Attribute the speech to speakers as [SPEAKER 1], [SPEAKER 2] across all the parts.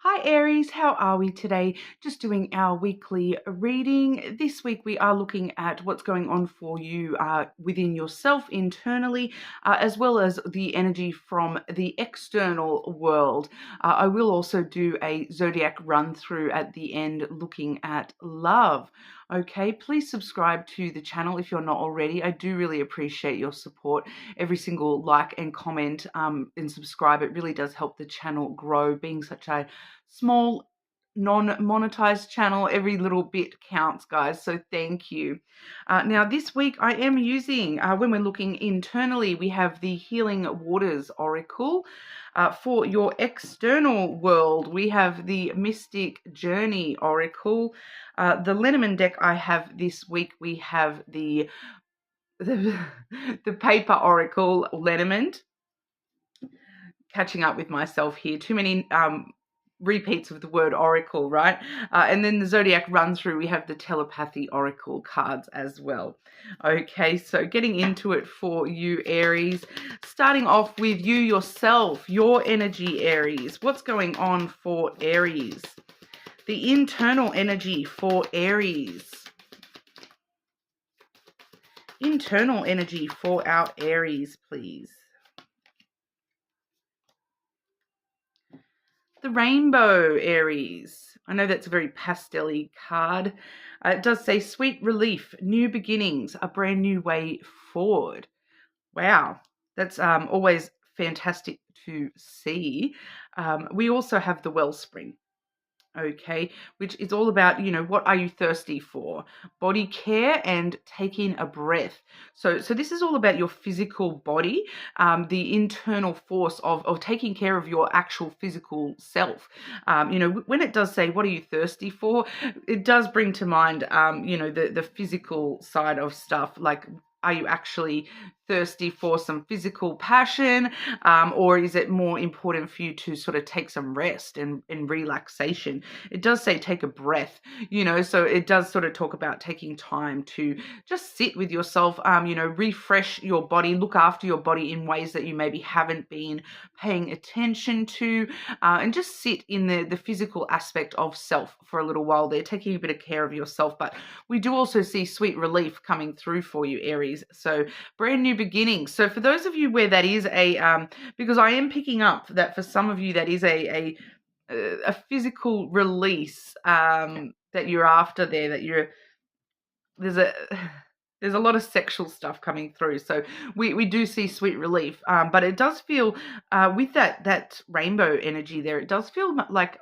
[SPEAKER 1] Hi Aries, how are we today? Just doing our weekly reading. This week we are looking at what's going on for you within yourself internally, as well as the energy from the external world. I will also do a zodiac run through at the end looking at love. Okay, please subscribe to the channel if you're not already. I do really appreciate your support. Every single like and comment and subscribe, it really does help the channel grow. Being such a small non-monetized channel, every little bit counts, guys, so thank you. Now this week I am using, when we're looking internally, we have the Healing Waters Oracle. For your external world, we have the Mystic Journey Oracle. The Lenormand deck I have this week, we have the Paper Oracle Lenormand. Catching up with myself here, too many repeats of the word oracle, right? And then the zodiac run through, we have the telepathy oracle cards as well. Okay, so getting into it for you, Aries, starting off with you yourself, your energy, Aries. What's going on for Aries? The internal energy for Aries. Internal energy for our Aries, please. The Rainbow, Aries. I know that's a very pastel-y card. It does say sweet relief, new beginnings, a brand new way forward. Wow, that's always fantastic to see. We also have the Wellspring. Okay, which is all about, what are you thirsty for? Body care and taking a breath. So this is all about your physical body, the internal force of taking care of your actual physical self. When it does say, what are you thirsty for? It does bring to mind, the physical side of stuff, like, are you actually thirsty for some physical passion, or is it more important for you to sort of take some rest and relaxation? It does say take a breath, so it does sort of talk about taking time to just sit with yourself, refresh your body, look after your body in ways that you maybe haven't been paying attention to, and just sit in the physical aspect of self for a little while there, taking a bit of care of yourself. But we do also see sweet relief coming through for you, Aries. So brand new beginnings. So for those of you where that is because I am picking up that for some of you that is a physical release that you're after there, that there's a lot of sexual stuff coming through. So we do see sweet relief, but it does feel with that rainbow energy there, it does feel like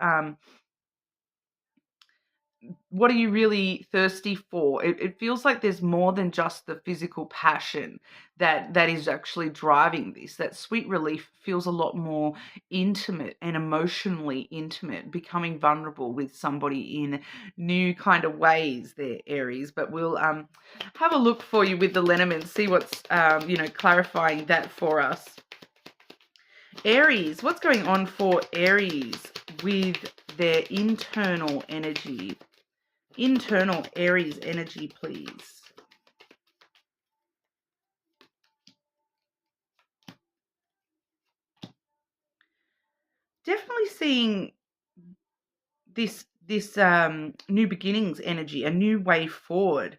[SPEAKER 1] what are you really thirsty for? It feels like there's more than just the physical passion that is actually driving this. That sweet relief feels a lot more intimate and emotionally intimate, becoming vulnerable with somebody in new kind of ways there, Aries. But we'll have a look for you with the Lenormand, see what's, clarifying that for us. Aries, what's going on for Aries with their internal energy? Internal Aries energy, please. Definitely seeing this new beginnings energy, a new way forward.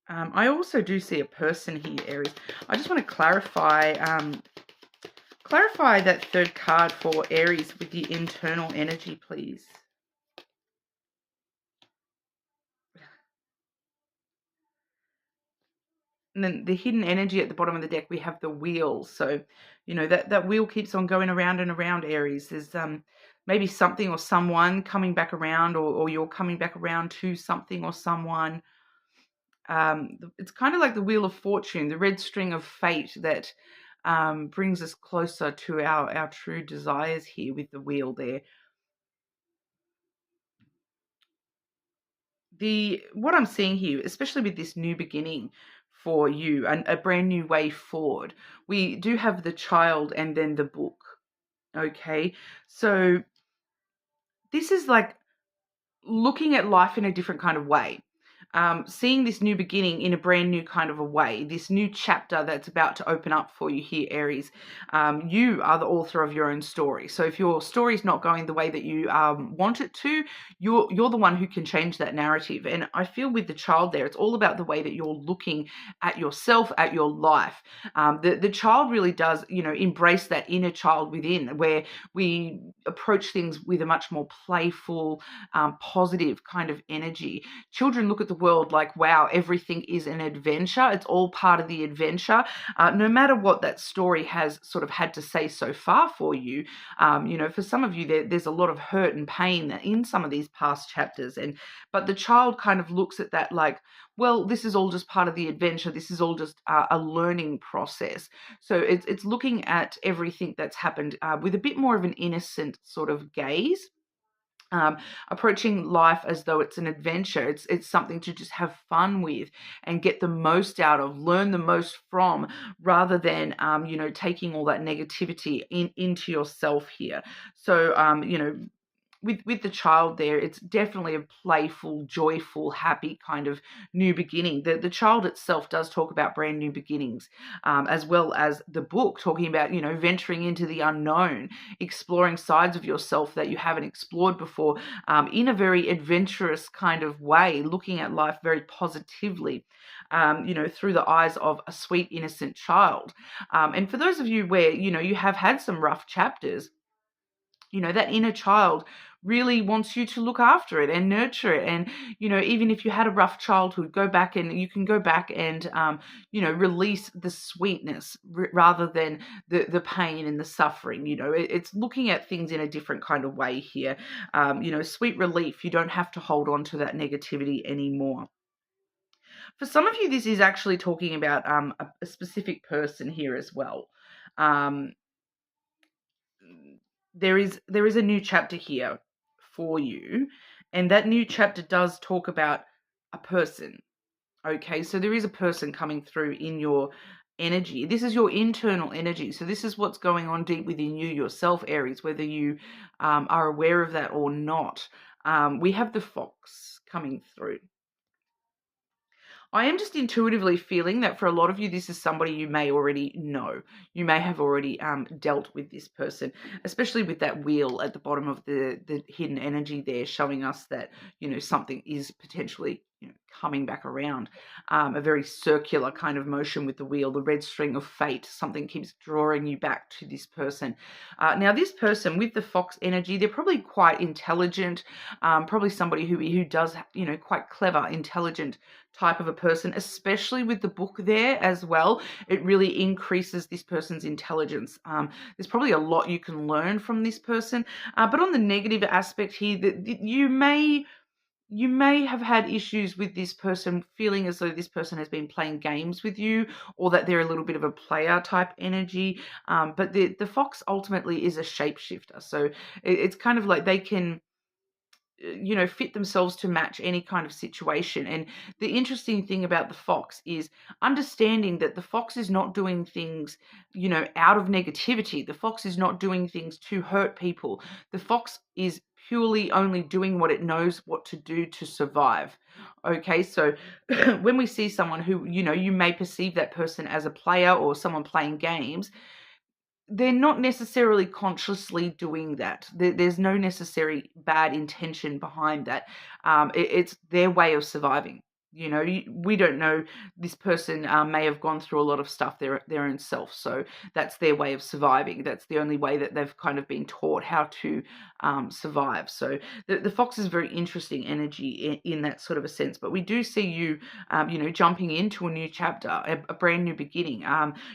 [SPEAKER 1] I also do see a person here, Aries. I just want to clarify that third card for Aries with the internal energy, please. And then the hidden energy at the bottom of the deck, we have the wheel. So, that wheel keeps on going around and around, Aries. There's maybe something or someone coming back around, or you're coming back around to something or someone. It's kind of like the Wheel of Fortune, the red string of fate that brings us closer to our true desires here with the wheel there. What I'm seeing here, especially with this new beginning for you, and a brand new way forward, we do have the child and then the book. Okay, so this is like looking at life in a different kind of way. seeing this new beginning in a brand new kind of a way, this new chapter that's about to open up for you here, Aries. You are the author of your own story. So if your story is not going the way that you want it to, you're the one who can change that narrative. And I feel with the child there, it's all about the way that you're looking at yourself, at your life. The child really does, embrace that inner child within, where we approach things with a much more playful, positive kind of energy. Children look at the world like, wow, everything is an adventure. It's all part of the adventure. No matter what that story has sort of had to say so far for you, for some of you, there's a lot of hurt and pain in some of these past chapters. But the child kind of looks at that like, well, this is all just part of the adventure. This is all just a learning process. So it's looking at everything that's happened with a bit more of an innocent sort of gaze. Approaching life as though it's an adventure. It's something to just have fun with and get the most out of, learn the most from, rather than taking all that negativity into yourself here. So with the child there, it's definitely a playful, joyful, happy kind of new beginning. The child itself does talk about brand new beginnings, as well as the book talking about, venturing into the unknown, exploring sides of yourself that you haven't explored before, in a very adventurous kind of way, looking at life very positively, through the eyes of a sweet, innocent child. And for those of you where, you have had some rough chapters, that inner child really wants you to look after it and nurture it. And, even if you had a rough childhood, you can go back and, release the sweetness rather than the pain and the suffering. It's looking at things in a different kind of way here. Sweet relief. You don't have to hold on to that negativity anymore. For some of you, this is actually talking about a specific person here as well. There is a new chapter here for you, and that new chapter does talk about a person. Okay, so there is a person coming through in your energy. This is your internal energy. So this is what's going on deep within you yourself, Aries, whether you are aware of that or not. We have the fox coming through. I am just intuitively feeling that for a lot of you, this is somebody you may already know. You may have already dealt with this person, especially with that wheel at the bottom of the hidden energy there, showing us that, something is potentially, coming back around. A very circular kind of motion with the wheel, the red string of fate. Something keeps drawing you back to this person. Now, this person with the fox energy, they're probably quite intelligent, probably somebody who does, quite clever, intelligent type of a person, especially with the book there as well. It really increases this person's intelligence. There's probably a lot you can learn from this person. But on the negative aspect here, that you may have had issues with this person, feeling as though this person has been playing games with you, or that they're a little bit of a player type energy. But the fox ultimately is a shapeshifter. So it's kind of like they can fit themselves to match any kind of situation. And the interesting thing about the fox is understanding that the fox is not doing things, out of negativity. The fox is not doing things to hurt people. The fox is purely only doing what it knows what to do to survive. Okay, so when we see someone who, you may perceive that person as a player or someone playing games, they're not necessarily consciously doing that. There's no necessary bad intention behind that. It's their way of surviving. We don't know. This person may have gone through a lot of stuff their own self, so that's their way of surviving. That's the only way that they've kind of been taught how to survive. So the fox is very interesting energy in that sort of a sense. But we do see you, jumping into a new chapter, a brand new beginning.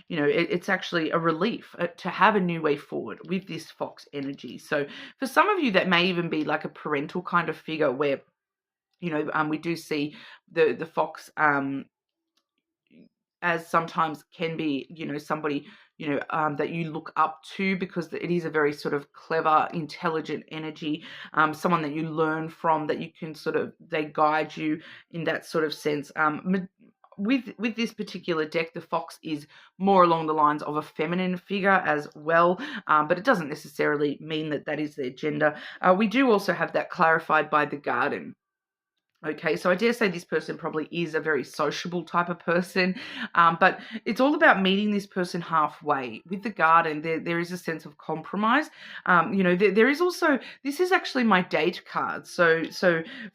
[SPEAKER 1] It's actually a relief to have a new way forward with this fox energy. So for some of you, that may even be like a parental kind of figure where, we do see the fox as sometimes can be, somebody, that you look up to, because it is a very sort of clever, intelligent energy, someone that you learn from, that you can they guide you in that sort of sense. With this particular deck, the fox is more along the lines of a feminine figure as well, but it doesn't necessarily mean that is their gender. We do also have that clarified by the garden. Okay, so I dare say this person probably is a very sociable type of person, but it's all about meeting this person halfway. With the garden, there is a sense of compromise. There is also, this is actually my date card. So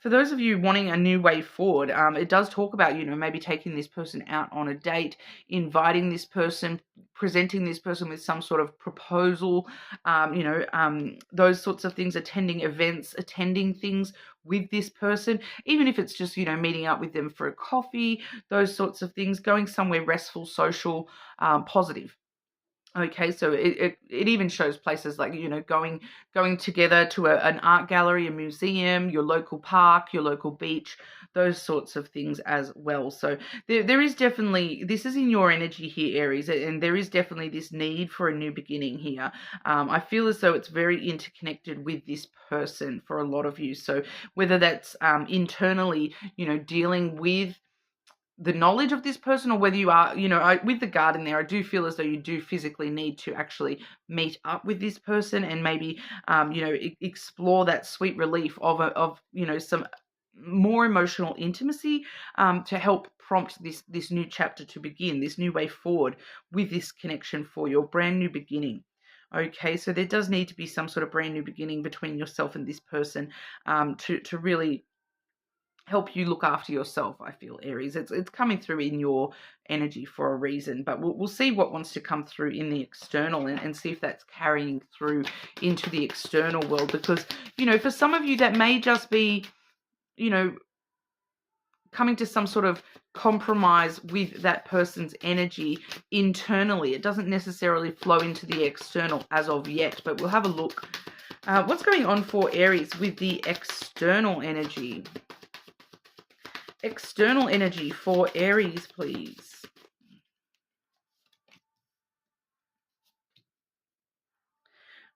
[SPEAKER 1] for those of you wanting a new way forward, it does talk about, maybe taking this person out on a date, inviting this person, presenting this person with some sort of proposal, those sorts of things, attending events, attending things with this person, even if it's just, meeting up with them for a coffee, those sorts of things, going somewhere restful, social, positive. Okay, so it even shows places like, going together to an art gallery, a museum, your local park, your local beach, those sorts of things as well. So there is definitely, this is in your energy here, Aries, and there is definitely this need for a new beginning here. I feel as though it's very interconnected with this person for a lot of you. So whether that's internally, dealing with the knowledge of this person, or whether you are, with the garden there, I do feel as though you do physically need to actually meet up with this person and maybe, explore that sweet relief of some more emotional intimacy, to help prompt this new chapter to begin, this new way forward with this connection for your brand new beginning. Okay, so there does need to be some sort of brand new beginning between yourself and this person, to really help you look after yourself. I feel, Aries, it's coming through in your energy for a reason, but we'll see what wants to come through in the external, and see if that's carrying through into the external world. Because, for some of you that may just be, coming to some sort of compromise with that person's energy internally. It doesn't necessarily flow into the external as of yet, but we'll have a look. What's going on for Aries with the external energy? External energy for Aries, please.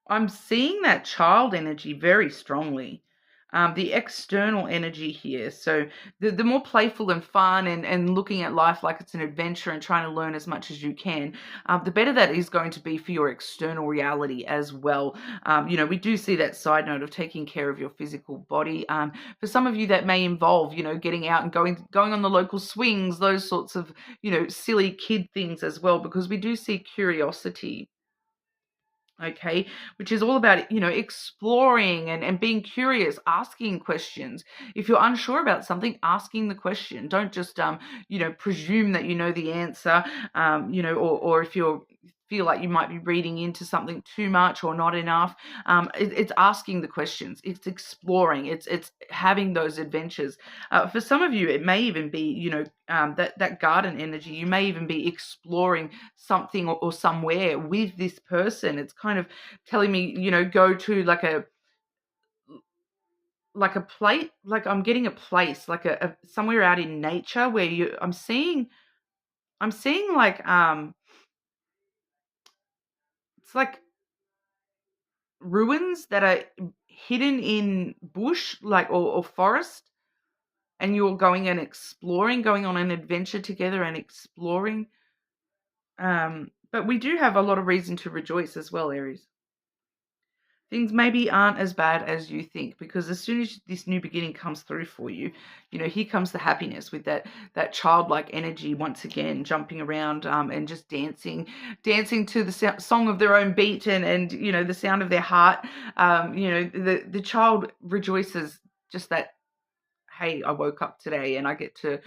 [SPEAKER 1] I'm seeing that child energy very strongly. The external energy here. So the more playful and fun, and looking at life like it's an adventure and trying to learn as much as you can, the better that is going to be for your external reality as well. We do see that side note of taking care of your physical body. For some of you that may involve, getting out and going on the local swings, those sorts of, silly kid things as well, because we do see curiosity. Okay, which is all about, exploring and being curious, asking questions. If you're unsure about something, asking the question. Don't just presume that you know the answer, or if you feel like you might be reading into something too much or not enough. It's asking the questions, it's exploring, it's having those adventures. For some of you, it may even be, that garden energy. You may even be exploring something or somewhere with this person. It's kind of telling me, go to like a plate, like I'm getting a place, like a somewhere out in nature where I'm seeing like, it's like ruins that are hidden in bush, like, or forest, and you're going and exploring, going on an adventure together and exploring. But we do have a lot of reason to rejoice as well, Aries. Things maybe aren't as bad as you think, because as soon as this new beginning comes through for you, here comes the happiness with that childlike energy once again, jumping around, and just dancing to the song of their own beat, and the sound of their heart. The child rejoices, just that, hey, I woke up today and I get to,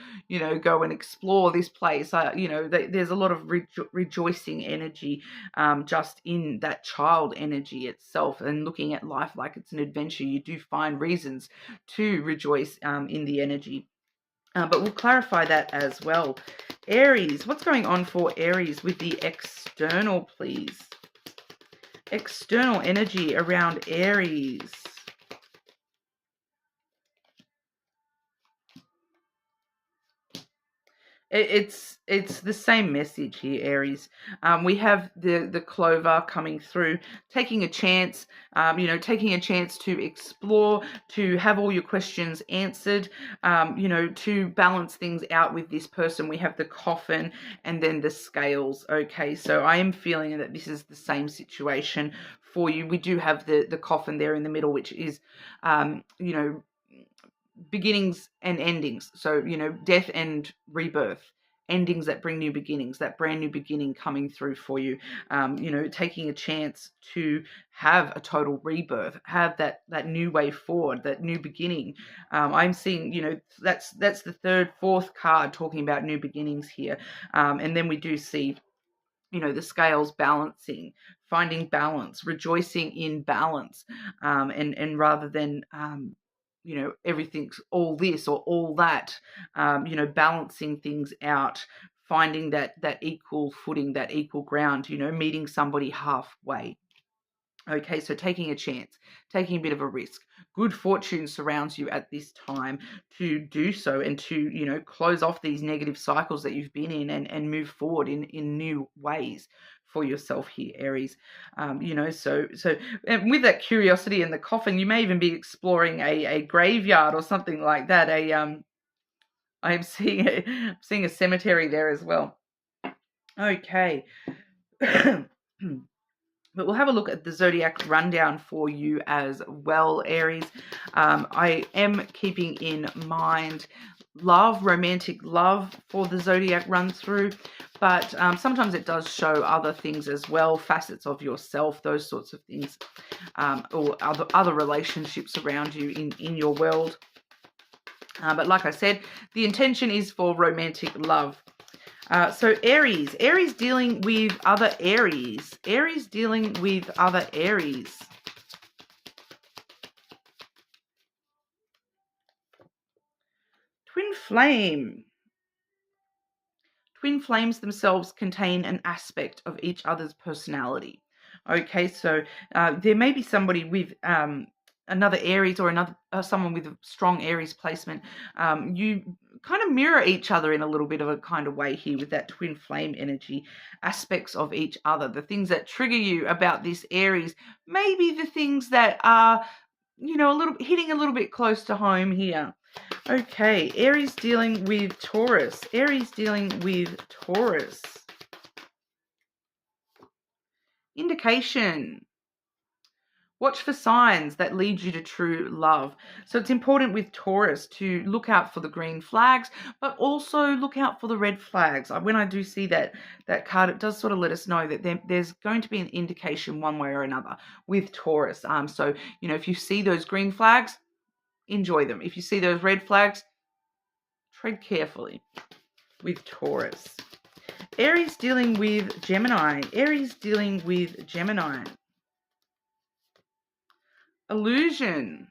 [SPEAKER 1] go and explore this place. There's a lot of rejoicing energy, just in that child energy itself, and looking at life like it's an adventure. You do find reasons to rejoice, in the energy. But we'll clarify that as well. Aries, what's going on for Aries with the external, please? External energy around Aries. It's the same message here, Aries. We have the clover coming through, taking a chance, taking a chance to explore, to have all your questions answered, to balance things out with this person. We have the coffin and then the scales. Okay, so I am feeling that this is the same situation for you. We do have the coffin there in the middle, which is, beginnings and endings. So, death and rebirth, endings that bring new beginnings, that brand new beginning coming through for you. Taking a chance to have a total rebirth, have that new way forward, that new beginning. I'm seeing, that's the third, fourth card talking about new beginnings here. And then we do see, the scales balancing, finding balance, rejoicing in balance, and rather than everything's all this or all that, balancing things out, finding that equal footing, that equal ground, meeting somebody halfway. Okay, so taking a chance, taking a bit of a risk. Good fortune surrounds you at this time to do so and to, close off these negative cycles that you've been in and move forward in new ways for yourself here, Aries. So and with that curiosity and the coffin, you may even be exploring a graveyard or something like that. I'm seeing a cemetery there as well. Okay. But we'll have a look at the zodiac rundown for you as well, Aries. I am keeping in mind love, romantic love for the zodiac run through, but sometimes it does show other things as well, facets of yourself, those sorts of things, or other relationships around you in your world. But like I said, the intention is for romantic love. So Aries dealing with other Aries. Aries dealing with other Aries. Twin flame. Twin flames themselves contain an aspect of each other's personality. Okay, so there may be somebody with another Aries or another someone with a strong Aries placement. You kind of mirror each other in a little bit of a kind of way here with that twin flame energy, aspects of each other. The things that trigger you about this Aries may be the things that are, hitting a little bit close to home here. Okay, Aries dealing with Taurus. Aries dealing with Taurus. Indication. Watch for signs that lead you to true love. So it's important with Taurus to look out for the green flags, but also look out for the red flags. When I do see that card, it does sort of let us know that there's going to be an indication one way or another with Taurus. So, if you see those green flags, enjoy them. If you see those red flags, tread carefully with Taurus. Aries dealing with Gemini. Aries dealing with Gemini. Illusion.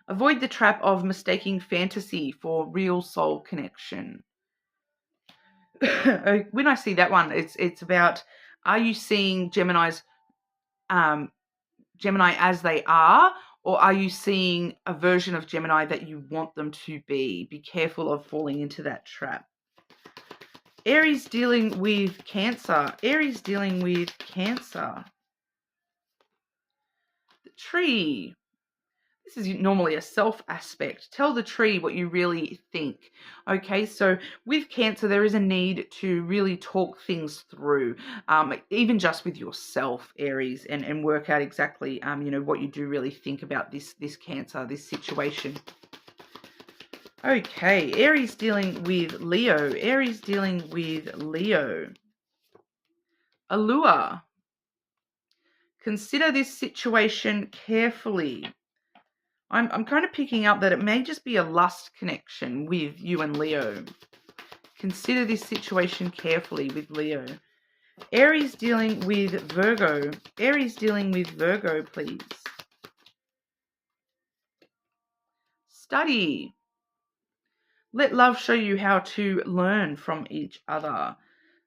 [SPEAKER 1] Avoid the trap of mistaking fantasy for real soul connection. When I see that one, it's about, are you seeing Gemini as they are, or are you seeing a version of Gemini that you want them to be? Be careful of falling into that trap. Aries dealing with Cancer. Aries dealing with Cancer. The tree. This is normally a self aspect. Tell the tree what you really think. Okay, so with Cancer, there is a need to really talk things through, even just with yourself, Aries, and work out exactly, what you do really think about this Cancer, this situation. Okay, Aries dealing with Leo. Aries dealing with Leo. Allure. Consider this situation carefully. I'm kind of picking up that it may just be a lust connection with you and Leo. Consider this situation carefully with Leo. Aries dealing with Virgo. Aries dealing with Virgo, please. Study. Let love show you how to learn from each other.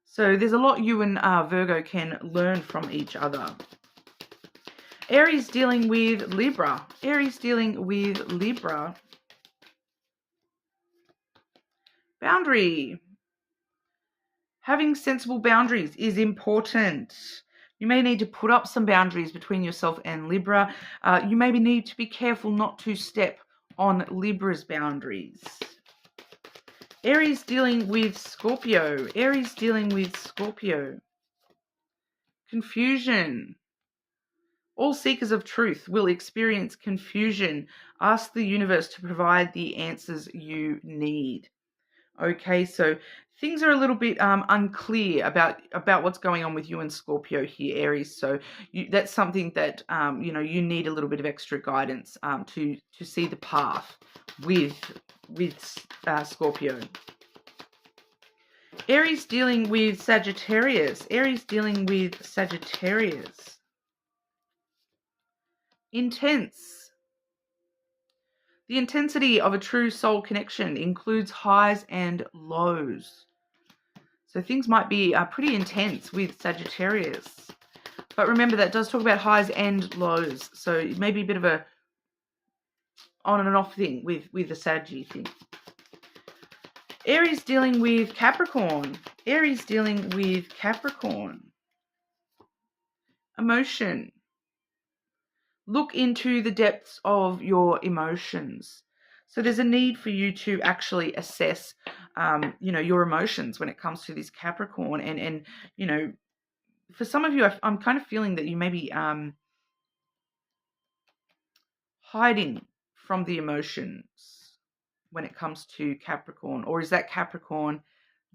[SPEAKER 1] So there's a lot you and Virgo can learn from each other. Aries dealing with Libra. Aries dealing with Libra. Boundary. Having sensible boundaries is important. You may need to put up some boundaries between yourself and Libra. You maybe need to be careful not to step on Libra's boundaries. Aries dealing with Scorpio. Aries dealing with Scorpio. Confusion. All seekers of truth will experience confusion. Ask the universe to provide the answers you need. Okay, so things are a little bit unclear about what's going on with you and Scorpio here, Aries. So that's something that you need a little bit of extra guidance to see the path with Scorpio. Aries dealing with Sagittarius. Aries dealing with Sagittarius. Intense. The intensity of a true soul connection includes highs and lows. So things might be pretty intense with Sagittarius. But remember, that does talk about highs and lows. So it may be a bit of a on and off thing with the Saggy thing. Aries dealing with Capricorn. Aries dealing with Capricorn. Emotion. Look into the depths of your emotions. So there's a need for you to actually assess, your emotions when it comes to this Capricorn. And for some of you, I'm kind of feeling that you may be hiding from the emotions when it comes to Capricorn. Or is that Capricorn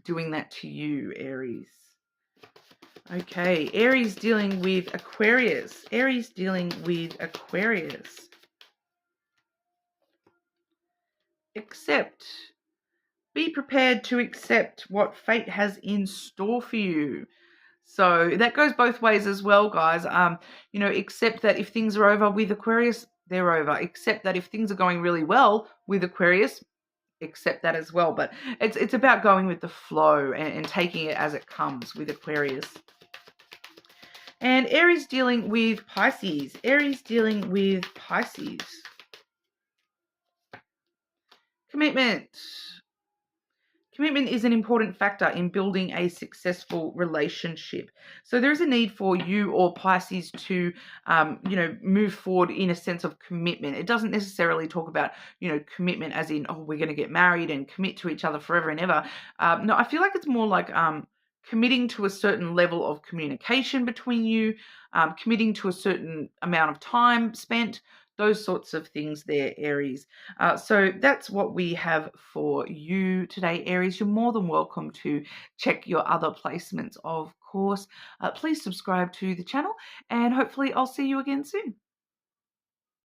[SPEAKER 1] doing that to you, Aries? Okay, Aries dealing with Aquarius. Aries dealing with Aquarius. Accept. Be prepared to accept what fate has in store for you. So that goes both ways as well, guys. Accept that if things are over with Aquarius, they're over. Accept that if things are going really well with Aquarius, accept that as well. But it's about going with the flow and taking it as it comes with Aquarius. And Aries dealing with Pisces. Aries dealing with Pisces. Commitment. Commitment is an important factor in building a successful relationship. So there is a need for you or Pisces to, move forward in a sense of commitment. It doesn't necessarily talk about, commitment as in, oh, we're going to get married and commit to each other forever and ever. No, I feel like it's more like committing to a certain level of communication between you, committing to a certain amount of time spent, those sorts of things there, Aries. So that's what we have for you today, Aries. You're more than welcome to check your other placements, of course. Please subscribe to the channel, and hopefully I'll see you again soon.